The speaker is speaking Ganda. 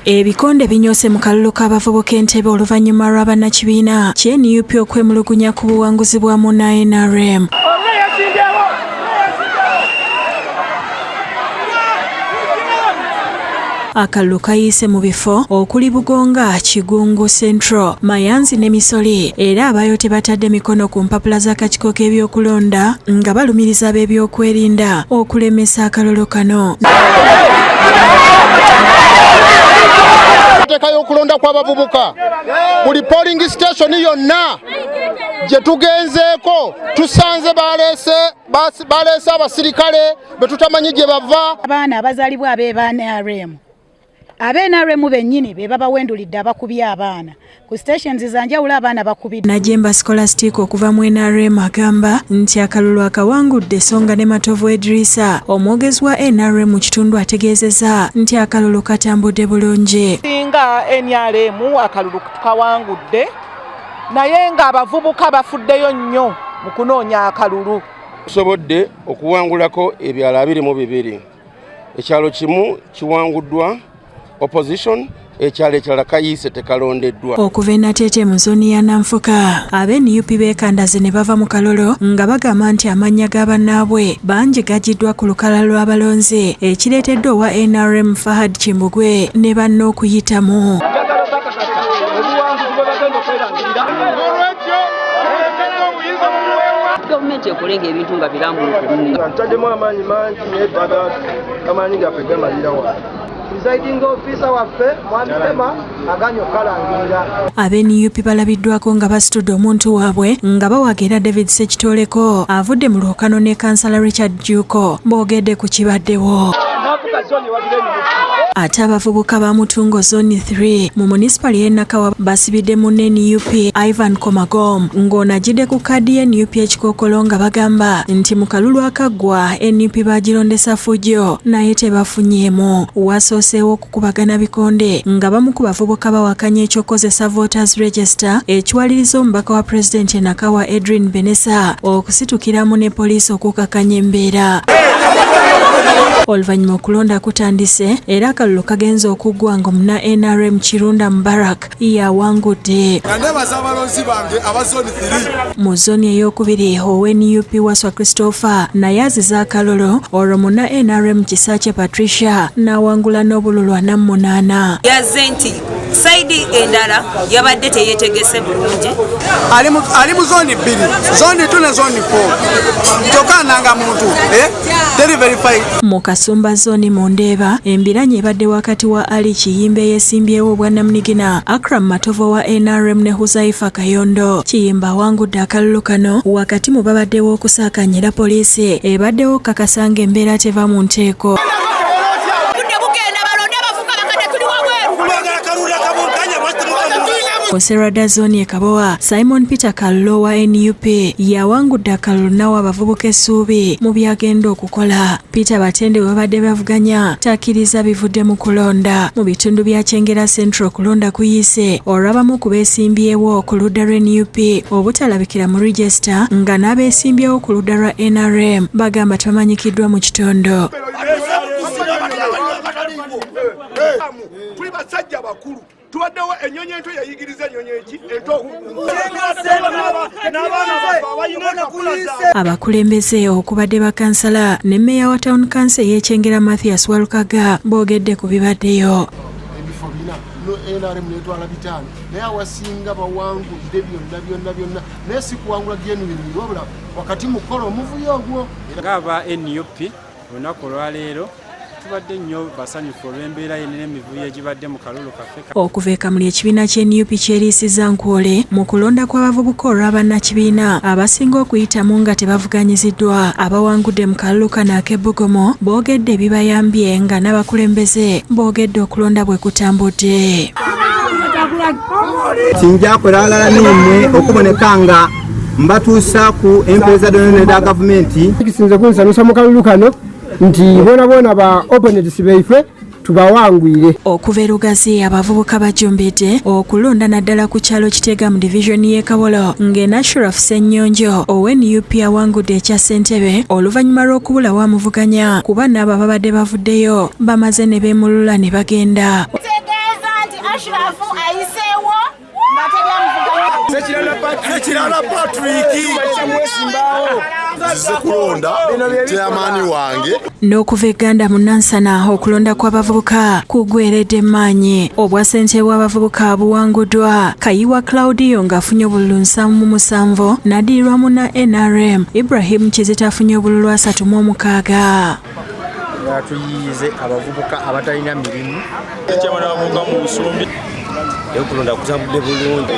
Ebikonde binyose mu kalulu k'abavubuka Entebbe oluvannyuma lwa bannakibiina KNUP okwemulugunya ku buwanguzi bwa munna NRM. Akalulu kayiise mu bifo okuli Bugonga, Kigungu Central, Mayanzi ne Misoli, era abayo tebatadde mikono ku mpapula z'akakiiko k'ebyokulonda nga balumiriza ab'ebyokwerinda okulemesa akalulu kano. Enteekateeka y'okulonda kw'abavubuka buli polling station yonna gye tugenzeeko tusanze baleese abasirikale be tutamanyi gye bava. Abaana abazaalibwa ab'NRM bennyini be babawendulidde abakubye abaana ku stations zanjawulo abaana bakubidde. Najemba Scholastic okuva mu NRM agamba nti akalulu akawangudde Songa ne Matovu Edrisa, omwogezi wa NRM mu kitundu ategeezezza nti akalulu katambudde bulungi. Singa NRM akalulu kawangudde naye nga abavubuka bafuddeyo nnyo mu kunoonya akalulu. Tusobodde okuwangulako ebyalo 22. Ekyalo kimu kiwanguddwa opposition, ekyalo ekirala kayiise tekalondeddwa. Okuva Nateete mu zooni ya Nanfuka, ab'NUP beekandaze ne bava mu kalolo nga bagamba nti amannya g'abannaabwe bangi gagiddwa ku lukala lw'abalonzi ekireetedde owa NRM Fahad Kimbugwe ne banne okuyitamu. Gavumenti ekolenga ebintu nga birambulukumu. Ntaddemu amaanyi mangi neetaaga amaanyi gaffe gamalirawa. Presiding officer waffe Mwamutema aganyo kalangirira. Ab'NUP balabiddwako nga basitudde omuntu waabwe nga bawagira David Sekitoleko avudde mu lwokaano ne Kansala Richard Juko boogedde ku kibaddewo. Ate abavubuka ba Mutungo Zone 3 mu munisipali y'e Nakawa basibidde mu NUP Ivan Komagom ng'onagidde ku kkaadi y'NUP ekikookolo nga bagamba nti mu kalulu akaggwa NUP bagirondesa fujjo naye tebafunyeemu. Wasooseewo okukubagana bikonde nga bamu ku bavubuka bawakanya ekyokozesa voters register ekiwaliriza omubaka wa pulezidenti e Nakawa Edwin Benesa okusitukiramu ne poliisi okukakanya embeera. Oluvannyuma okulonda kutandise era akalulu kagenza okuggwa nga munna NRM Kirunda Mubarak yawangudde. Mu zooni ey'okubiri ONUP Waswa Christopher naye aziza akalulu olwo munna NRM Kisakye Patricia n'awangula n'obululu 48. Yazze nti saidi endala yabadde teyeetegese bulungi. Ali mu zooni 2, zooni 2 ne zooni 4. Tokananga muntu verified. Mu Kasumba zooni mu Ndeeba embiranye ebadde wakati wa Ali Kiyimba eyeesimbyewo obwannamunigina, Akram Matovu wa NRM ne Huzaifa Kayondo. Kiyimba awangudde akalulu kano wakati mu babaddewo okusaakanyira poliisi ebaddewo kakasanga embeera teva mu nteeko. Serada zooni ekabowa Simon Peter Kallo wa NUP yawangudde akalulu nawa abavubuka essuubi mu byagenda okukola. Peter Batende babadde bavuganya takkiriza bivudde mu kulonda mu bitundu bya Kyengera Central kulonda kuyiise olwabamu ku beesimbyewo ku ludda lwa NUP obutalabikira mu register nga n'abeesimbyewo ku ludda lwa NRM bagamba tamanyikiddwa mu kitondo. Tuwaddewo ennyonyi ento yayigiriza ennyonyi eki abakulembeze okubadde bakansala ne mmeeya wa town council y'Ekyengera Mathias Walukaga boogedde ku bibaddeyo. Ebifo bina NRM netwala 5 naye awasinga bawangudde byonna naye si kuwangula genuinely wabula wakati mukolo omuvuyo ogwo. Ng'aba NUP olunaku olwaleero tubadde nnyo basanyufu olw'embeera n'emivuyo egibadde mu kalulu kaffe. Okuva ekamuli ekibiina ky'NUP kyeriisiza Nkwole mu kulonda kw'abavubuka olwa bannakibiina abasinga okuyitamu nga tebavuganyiziddwa abawangudde mu kalulu kano ak'Ebbugomo boogedde ebibayambye nga n'abakulembeze boogedde okulonda bwe kutambudde. Sinjakola alala n'emmwe okuboneka nga mbatuusa ku empeeza za gavumenti. Kisinze kunsanyusa mu kalulu kano nti bona ba opponents beife tubawangwire. Okuva Lugazi abavubuka bajumbidde okulonda naddala ku kyalo Kitega mu division y'e Kabolo ng'Enashraf Ssennyonjo ONUP awangudde ekya Ssentebe oluvannyuma lw'okubula wamuvuganya kuba n'abo ababadde bavuddeyo bamaze ne beemulula ne bagenda. Ashrafu ayiseewo nga teri Sekirala Patrick zize kulonda chairman wange. N'okuva Uganda mu Nansana okulonda kw'abavubuka kugweredde maanyi. Obwasente bw'abavubuka buwanguddwa. Kayiwa Claudio ng'afunye obululu 7 n'addirirwa mu na NRM. Ibrahim Kizita afunye obululu 36. Tuyize abavubuka abatalina mirimu. Ekyamana abavubuka mu nsumbi. Okulonda kutambudde bulungi.